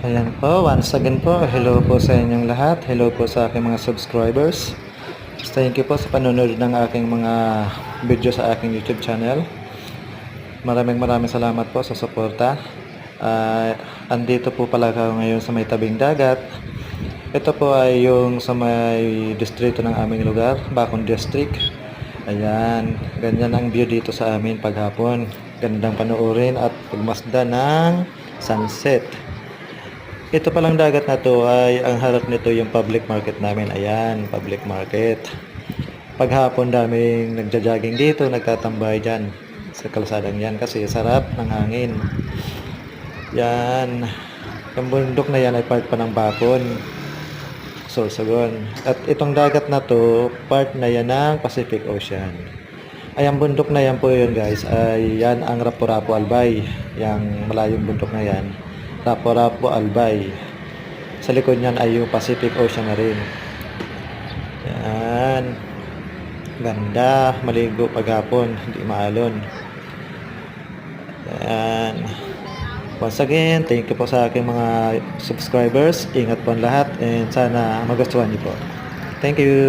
Ayan po, once again po, hello po sa inyong lahat. Hello po sa aking mga subscribers. Thank you po sa panonood ng aking mga video sa aking YouTube channel. Maraming salamat po sa suporta. Andito po pala ako ngayon sa may tabing dagat. Ito po ay yung sa may distrito ng aming lugar, Bacon District. Ayan, ganyan ang view dito sa amin paghapon. Gandang panoorin at pagmasda ng sunset. Ito palang dagat na to ay ang harap nito yung public market namin. Ayan, public market. Paghapon daming nagja-jogging dito, nagtatambay dyan sa kalsadang yan kasi sarap ng hangin. Yan, yung bundok na yan ay part pa ng Bacon, Sorsogon. At itong dagat na to, part na yan ng Pacific Ocean. Ay, ang bundok na yan po yun guys, ay yan ang Rapu-Rapu Albay. Yang malayong bundok na yan, Rapu-Rapu Albay. Sa likod niyan ay yung Pacific Ocean na rin. Yan. Ganda. Maligo paghapon. Hindi maalon. Yan. Once again, thank you po sa aking mga subscribers. Ingat po ang lahat and sana magustuhan niyo po. Thank you.